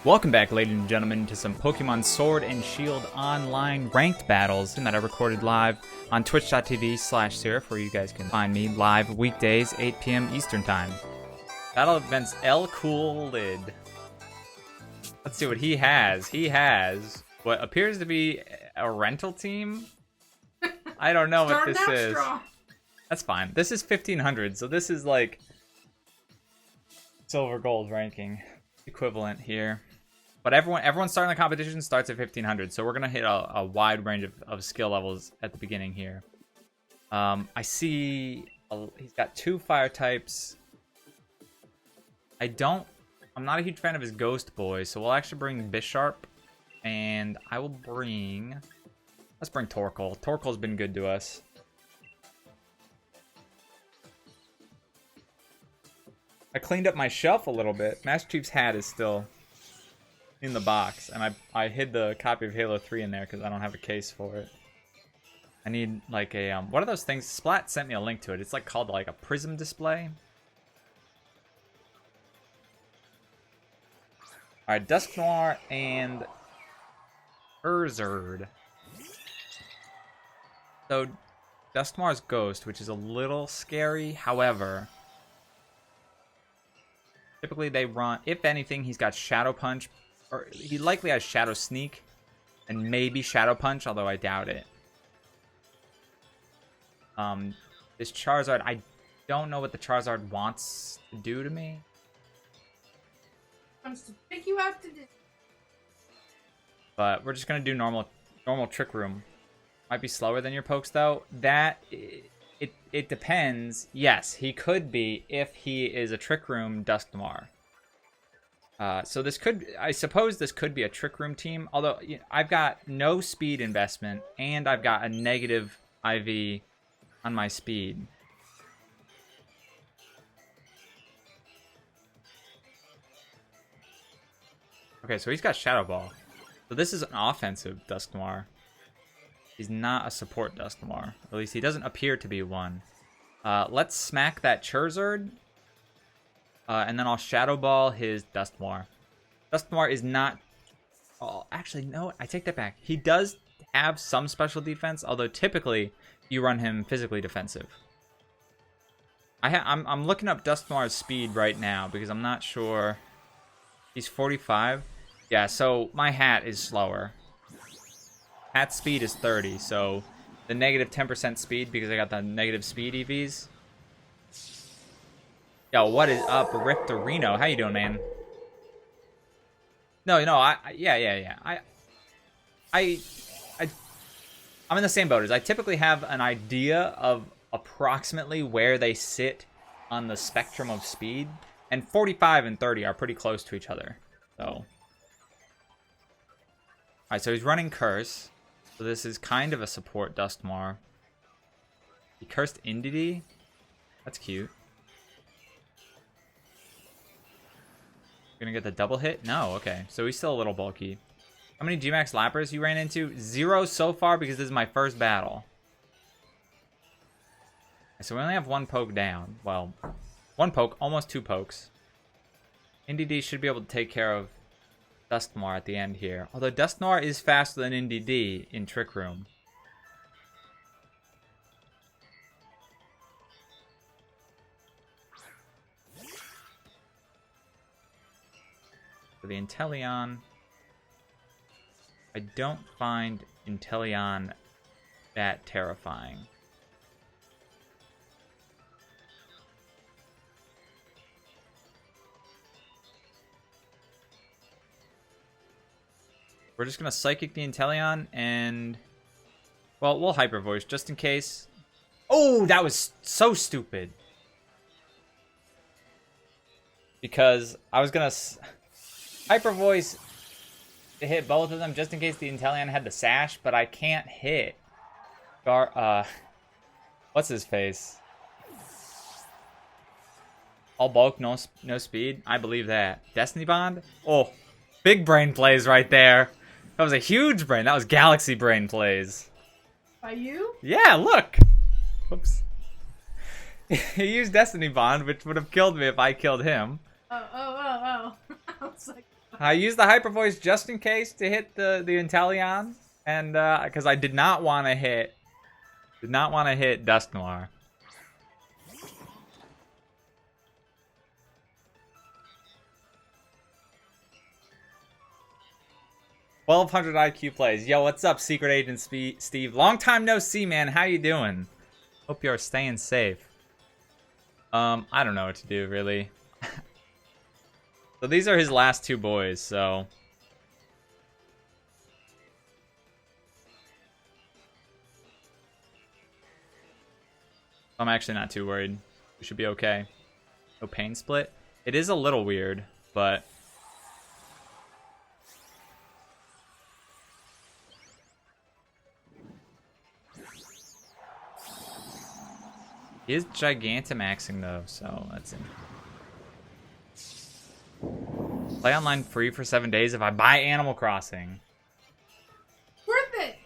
Welcome back, ladies and gentlemen, to some Pokemon Sword and Shield online ranked battles that I recorded live on twitch.tv/Sirref, where you guys can find me live weekdays, 8 p.m. Eastern Time. Battle events El Cool Lid. Let's see what he has. He has what appears to be a rental team. I don't know what this is. Strong. That's fine. This is 1500, so this is like silver gold ranking equivalent here. But everyone starting the competition starts at 1500, so we're gonna hit a wide range of skill levels at the beginning here. I see he's got 2 fire types. I'm not a huge fan of his Ghost Boy, so we'll actually bring Bisharp, and I will bring. Let's bring Torkoal. Torkoal's been good to us. I cleaned up my shelf a little bit. Master Chief's hat is still in the box, and I hid the copy of Halo 3 in there because I don't have a case for it. I need like a what are those things? Splat sent me a link to it. It's like called like a prism display. All right, Dusknoir and Urzard. So Dusknoir's Ghost, which is a little scary. However, typically they run. If anything, he's got Shadow Punch. Or he likely has Shadow Sneak and maybe Shadow Punch, although I doubt it. This Charizard, I don't know what the Charizard wants to do to me. Wants to pick you out to do. But we're just gonna do normal Trick Room. Might be slower than your pokes though. That it depends. Yes, he could be if he is a Trick Room Dusknoir. So I suppose this could be a Trick Room team, although I've got no speed investment, and I've got a negative IV on my speed. Okay, so he's got Shadow Ball. So this is an offensive Dusknoir. He's not a support Dusknoir. At least he doesn't appear to be one. Let's smack that Charizard. And then I'll Shadow Ball his Dusknoir. Dusknoir is not... Oh, actually, no, I take that back. He does have some special defense, although typically you run him physically defensive. I'm looking up Dusknoir's speed right now because I'm not sure. He's 45. Yeah, so my hat is slower. Hat speed is 30, so the negative 10% speed because I got the negative speed EVs. Yo, what is up, Riptorino? How you doing, man? No, yeah. I'm in the same boat as I typically have an idea of approximately where they sit on the spectrum of speed, and 45 and 30 are pretty close to each other. So, alright, so he's running Curse. So this is kind of a support Dusknoir. He cursed Indeedee. That's cute. Gonna get the double hit? No, okay. So he's still a little bulky. How many Gmax Lappers you ran into? 0 so far because this is my first battle. So we only have 1 poke down. Well, 1 poke, almost 2 pokes. Indeedee should be able to take care of Dusknoir at the end here. Although Dusknoir is faster than Indeedee in Trick Room. The Inteleon, I don't find Inteleon that terrifying. We're just gonna Psychic the Inteleon and, well, we'll Hyper Voice just in case. Oh, that was so stupid. Because I was gonna Hyper Voice to hit both of them just in case the Inteleon had the Sash, but I can't hit what's his face? All bulk, no speed? I believe that. Destiny Bond? Oh, big brain plays right there. That was a huge brain. That was Galaxy brain plays. By you? Yeah, look. Whoops. He used Destiny Bond, which would have killed me if I killed him. Oh. I was like, I used the hyper voice just in case to hit the Inteleon, and because I did not want to hit Dust Noir. $1,200 IQ plays. Yo, what's up, Secret Agent Steve? Long time no see, man. How you doing? Hope you're staying safe. I don't know what to do, really. So these are his last two boys, so... I'm actually not too worried. We should be okay. No pain split. It is a little weird, but... He is Gigantamaxing though, so that's it. Play online free for 7 days if I buy Animal Crossing. Worth it.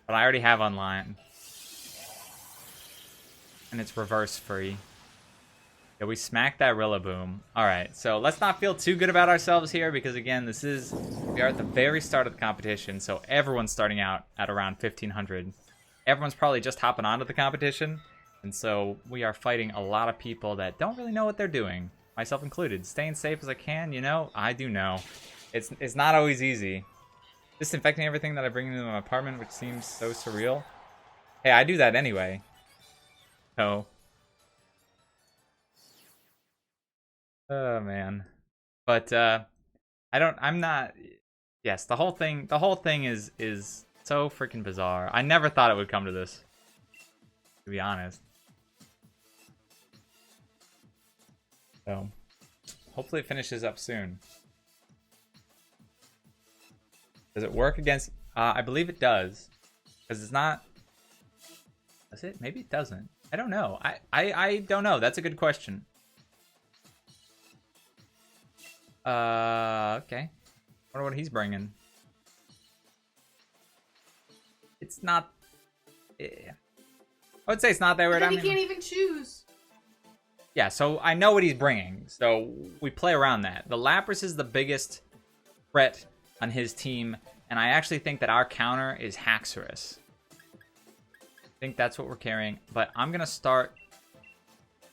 But I already have online. And it's reverse free. Yeah, we smacked that Rillaboom. Alright, so let's not feel too good about ourselves here because again, we are at the very start of the competition, so everyone's starting out at around 1,500. Everyone's probably just hopping onto the competition. And so we are fighting a lot of people that don't really know what they're doing, myself included. Staying safe as I can, you know, I do know. It's not always easy. Disinfecting everything that I bring into my apartment, which seems so surreal. Hey, I do that anyway. So. Oh man. But I'm not. Yes, the whole thing is so freaking bizarre. I never thought it would come to this, to be honest. So, hopefully it finishes up soon. Does it work against... I believe it does. Because it's not... Does it? Maybe it doesn't. I don't know. I don't know. That's a good question. Okay. Wonder what he's bringing. It's not... I would say it's not that weird. He can't even choose. Yeah, so I know what he's bringing, so we play around that. The Lapras is the biggest threat on his team, and I actually think that our counter is Haxorus. I think that's what we're carrying, but I'm gonna start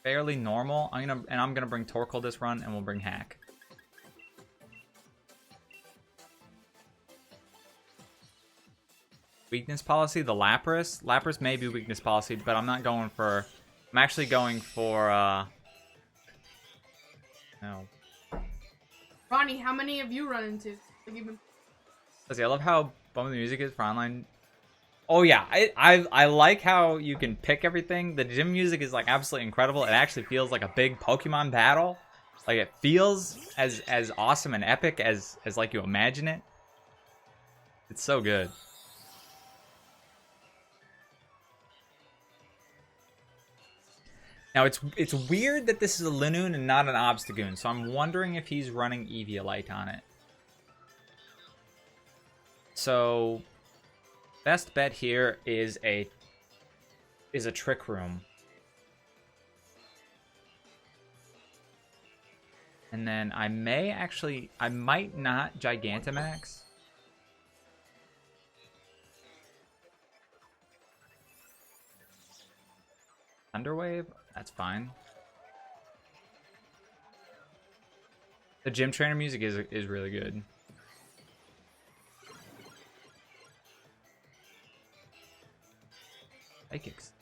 fairly normal. I'm gonna bring Torkoal this run, and we'll bring Hack. Weakness policy, the Lapras. Lapras may be weakness policy, but I'm not going for... I'm actually going for, no. Ronnie, how many have you run into? Like even... Let's see, I love how bumping the music is for online. Oh yeah, I like how you can pick everything. The gym music is like absolutely incredible. It actually feels like a big Pokemon battle. Like it feels as awesome and epic as like you imagine it. It's so good. Now, it's weird that this is a Linoon and not an Obstagoon, so I'm wondering if he's running Eviolite on it. So, best bet here is a Trick Room. And then I might not Gigantamax. Thunderwave? That's fine. The gym trainer music is really good. Psychics.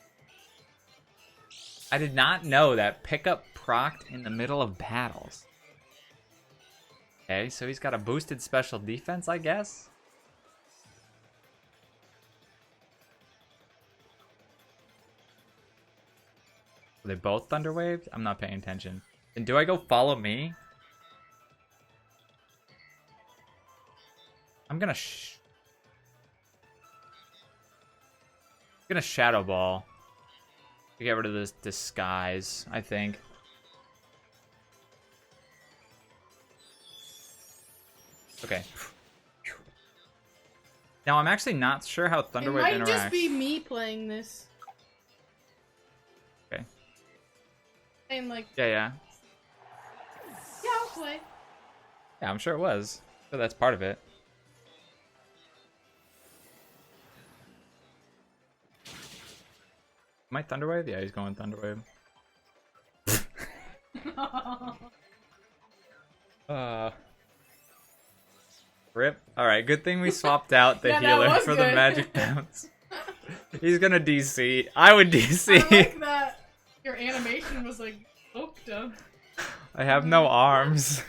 I did not know that pickup procced in the middle of battles. Okay, so he's got a boosted special defense, I guess. Are they both Thunder Waved? I'm not paying attention. And do I go follow me? I'm gonna Shadow Ball to get rid of this disguise, I think. Okay. Now I'm actually not sure how Thunder Wave interacts. It might just be me playing this. Okay. And like... Yeah. Yeah, I'll play. Yeah, I'm sure it was. So that's part of it. Am I Thunderwave? Yeah, he's going Thunderwave. Rip. Alright, good thing we swapped out the healer for the magic bounce. He's gonna DC. I would DC. I like that your animation was like hooked up. I have no arms.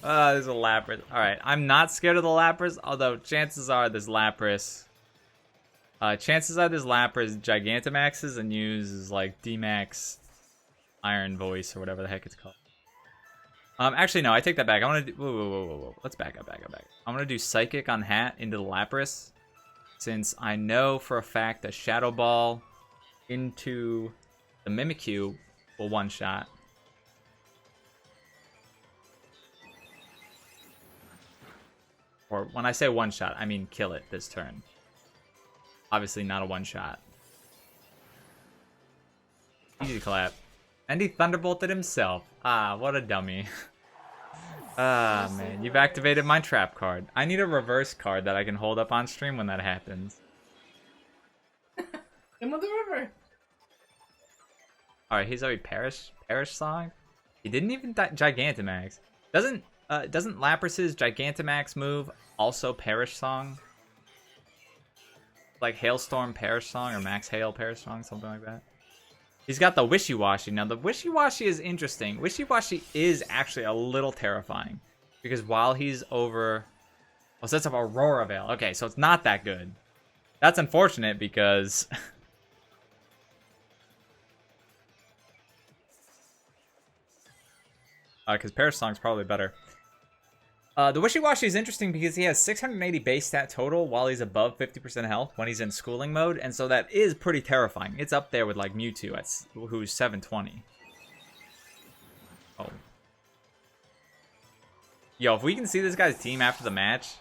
There's a Lapras. Alright, I'm not scared of the Lapras, although chances are this Lapras Gigantamaxes and uses like D-Max Iron Voice or whatever the heck it's called. Actually no, I take that back. I want to do whoa. Let's back up. I'm gonna do Psychic on Hat into the Lapras, since I know for a fact that Shadow Ball into the Mimikyu will one-shot. Or when I say one-shot, I mean kill it this turn. Obviously not a one-shot. Easy clap. And he Thunderbolted himself. Ah, what a dummy. Ah, man. You've activated my trap card. I need a reverse card that I can hold up on stream when that happens. Come on the river. Alright, he's already Perish Song? He didn't even Gigantamax. Doesn't Lapras's Gigantamax move also Perish Song? Like Hailstorm Perish Song or Max Hail Perish Song, something like that. He's got the Wishy-Washy. Now, the Wishy-Washy is interesting. Wishy-Washy is actually a little terrifying. Because while he's over... Well, sets up Aurora Veil. Okay, so it's not that good. That's unfortunate because... because Perish Song's probably better. The Wishy-Washy is interesting because he has 680 base stat total while he's above 50% health when he's in schooling mode, and so that is pretty terrifying. It's up there with like Mewtwo, who's 720. Oh. Yo, if we can see this guy's team after the match,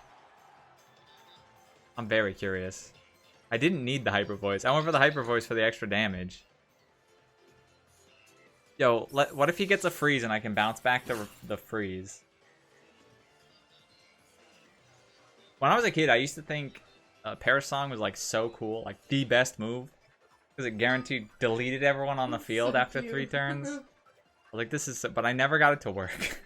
I'm very curious. I didn't need the Hyper Voice. I went for the Hyper Voice for the extra damage. Yo, what if he gets a freeze and I can bounce back the freeze? When I was a kid, I used to think Perish Song was like so cool, like the best move, because it guaranteed deleted everyone on the field so after 3 turns. Like this is, but I never got it to work.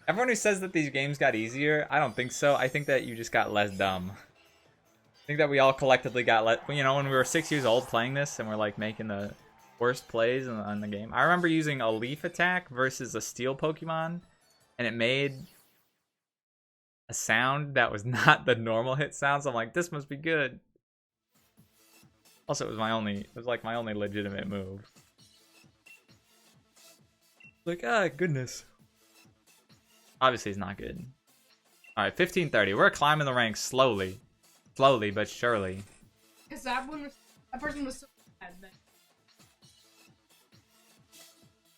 Everyone who says that these games got easier, I don't think so. I think that you just got less dumb. I think that we all collectively got less. You know, when we were 6 years old playing this and we're like making the worst plays in the game. I remember using a Leaf Attack versus a Steel Pokemon. And it made a sound that was not the normal hit sound. So I'm like, this must be good. Also, it was like my only legitimate move. Like, ah, goodness. Obviously, it's not good. All right, 1530. We're climbing the ranks slowly, but surely. Because that person was so bad then.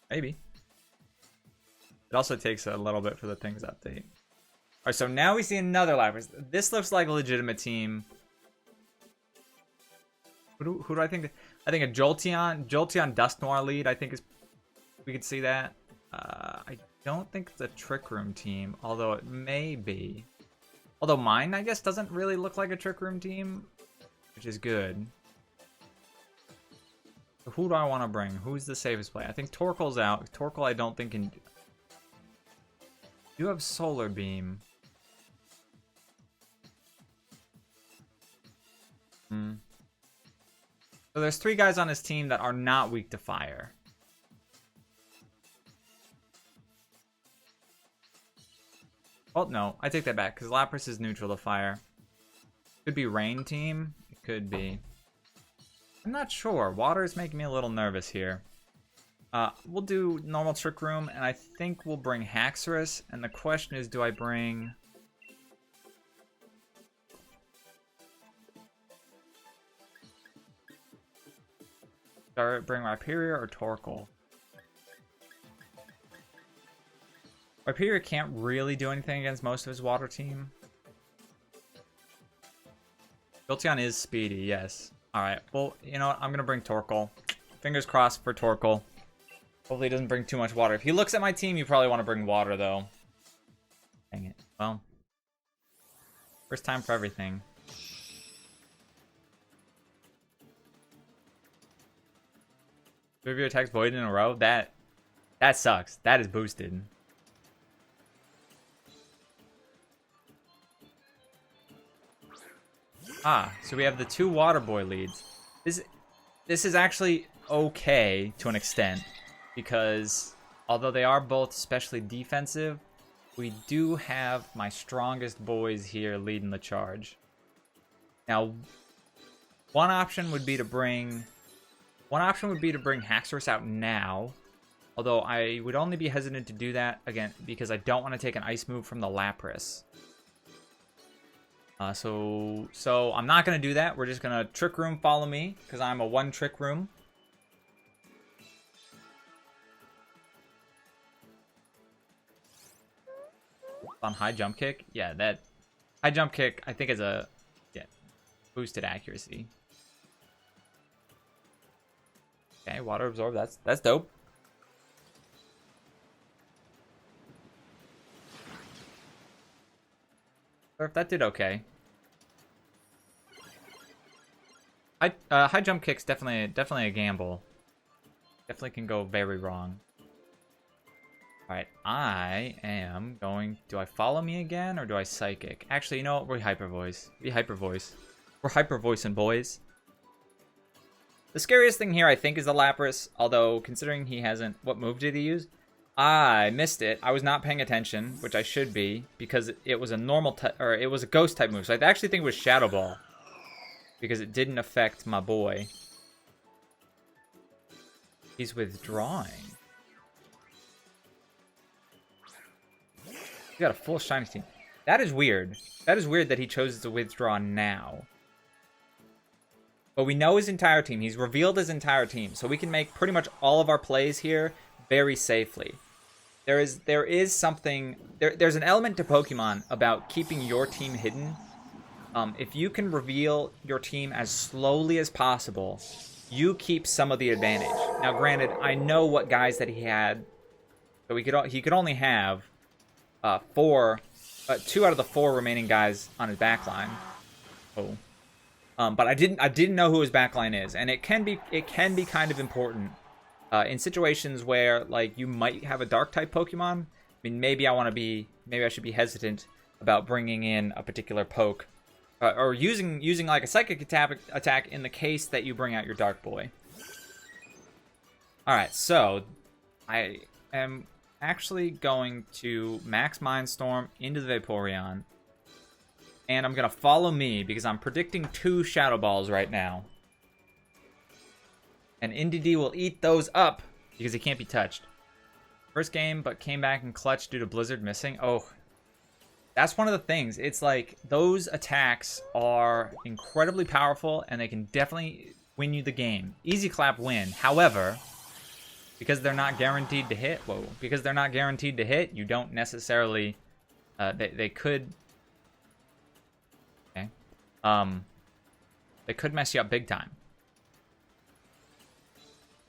Maybe. It also takes a little bit for the things to update. Alright, so now we see another Lapras. This looks like a legitimate team. Who do I think? I think a Jolteon Dusknoir lead, I think we could see that. I don't think it's a Trick Room team, although it may be. Although mine, I guess, doesn't really look like a Trick Room team, which is good. So who do I want to bring? Who's the safest play? I think Torkoal's out. Torkoal I don't think can... You have Solar Beam. So there's 3 guys on his team that are not weak to fire. Oh, no. I take that back, because Lapras is neutral to fire. Could be Rain team. It could be. I'm not sure. Water is making me a little nervous here. We'll do normal Trick Room, and I think we'll bring Haxorus. And the question is, do I bring... Do I bring Rhyperior or Torkoal? Rhyperior can't really do anything against most of his water team. Jolteon is speedy, yes. Alright, well, you know what? I'm going to bring Torkoal. Fingers crossed for Torkoal. Hopefully he doesn't bring too much water. If he looks at my team, you probably want to bring water, though. Dang it. Well, first time for everything. 3 of your attacks voided in a row? That sucks. That is boosted. Ah, so we have the 2 water boy leads. This is actually okay to an extent, because although they are both especially defensive, we do have my strongest boys here leading the charge. Now, one option would be to bring Haxorus out now, although I would only be hesitant to do that again because I don't want to take an ice move from the Lapras. So I'm not going to do that. We're just going to Trick Room follow me, because I'm a 1 Trick Room. On high jump kick? Yeah, that high jump kick I think is a boosted accuracy. Okay, water absorb, that's dope. Or if that did okay. High jump kick's definitely a gamble. Definitely can go very wrong. Alright, I am going... Do I follow me again, or do I psychic? Actually, you know what? We're hyper voice. We're hyper voicing, boys. The scariest thing here, I think, is the Lapras. Although, considering he hasn't... What move did he use? I missed it. I was not paying attention, which I should be, because it was a normal... or it was a ghost type move. So I actually think it was Shadow Ball, because it didn't affect my boy. He's withdrawing. He got a full shiny team. That is weird. That is weird that he chose to withdraw now. But we know his entire team. He's revealed his entire team. So we can make pretty much all of our plays here very safely. There is something... There's an element to Pokemon about keeping your team hidden. If you can reveal your team as slowly as possible, you keep some of the advantage. Now, granted, I know what guys that he had. So he could only have 2 out of the 4 remaining guys on his backline. Oh. But I didn't know who his backline is, and it can be kind of important in situations where, like, you might have a dark type Pokemon. I mean, maybe I should be hesitant about bringing in a particular poke, or using like a psychic attack in the case that you bring out your dark boy. All right, so I am actually going to max Mindstorm into the Vaporeon. And I'm going to follow me because I'm predicting 2 Shadow Balls right now. And NDD will eat those up because he can't be touched. First game, but came back in clutch due to Blizzard missing. Oh, that's one of the things. It's like those attacks are incredibly powerful and they can definitely win you the game. Easy clap win. However, because they're not guaranteed to hit, you don't necessarily... They could... They could mess you up big time.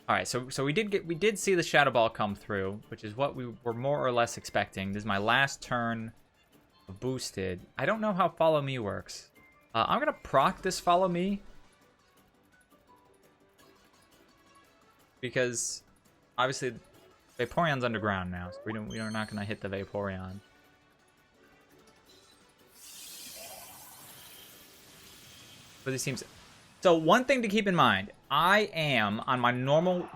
All right, so we did see the Shadow Ball come through, which is what we were more or less expecting. This is my last turn of boosted. I don't know how Follow Me works. I'm gonna proc this Follow Me because obviously Vaporeon's underground now, so we're not gonna hit the Vaporeon. But this seems... So one thing to keep in mind, I am on my normal,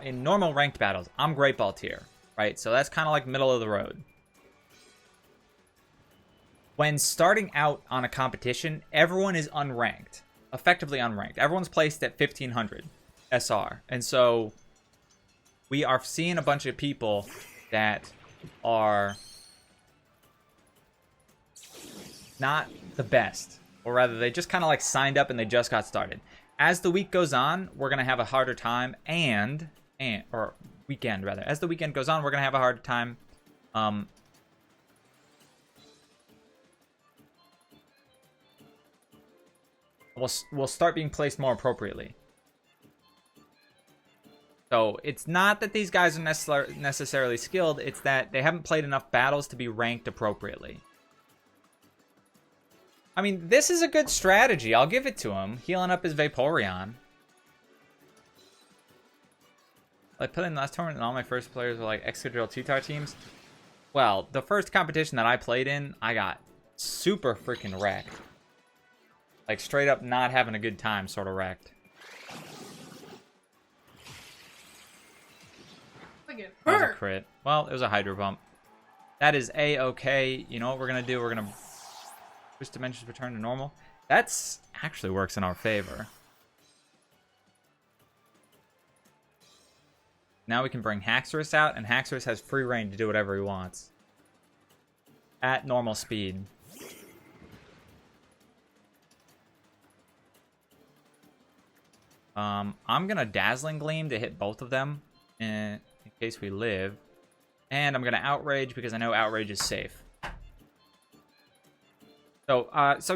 in normal ranked battles, I'm Great Ball tier, right? So that's kind of like middle of the road. When starting out on a competition, everyone is unranked, effectively unranked. Everyone's placed at 1500 SR, and so we are seeing a bunch of people that are not the best. Or rather, they just kind of like signed up and they just got started. As the week goes on, we're going to have a harder time or weekend rather. As the weekend goes on, we're going to have a harder time. We'll start being placed more appropriately. So it's not that these guys are necessarily skilled, it's that they haven't played enough battles to be ranked appropriately. I mean, this is a good strategy. I'll give it to him. Healing up his Vaporeon. I put in the last tournament and all my first players were like Excadrill 2-star teams. Well, the first competition that I played in, I got super freaking wrecked. Like, straight up not having a good time, sort of wrecked. That was a crit. Well, it was a Hydro Pump. That is A-okay. You know what we're going to do? We're going to switch dimensions, return to normal. That's actually works in our favor. Now we can bring Haxorus out, and Haxorus has free reign to do whatever he wants. At normal speed. I'm going to Dazzling Gleam to hit both of them in case we live. And I'm going to Outrage because I know Outrage is safe. So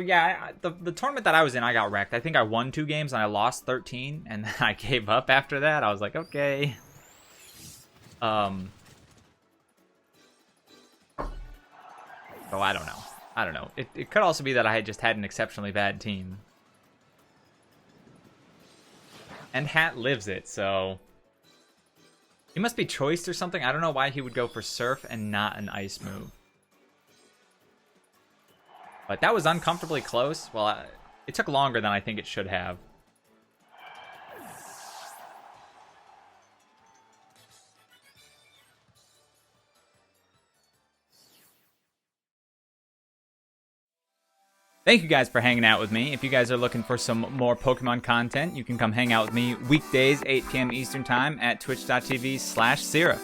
yeah, the tournament that I was in, I got wrecked. I think I won 2 games and I lost 13, and then I gave up after that. I was like, okay. So I don't know. It could also be that I had just had an exceptionally bad team. And Hat lives it, so he must be choiced or something. I don't know why he would go for Surf and not an Ice move. But that was uncomfortably close. Well, it took longer than I think it should have. Thank you guys for hanging out with me. If you guys are looking for some more Pokemon content, you can come hang out with me weekdays, 8 p.m. Eastern Time at twitch.tv/Sirref.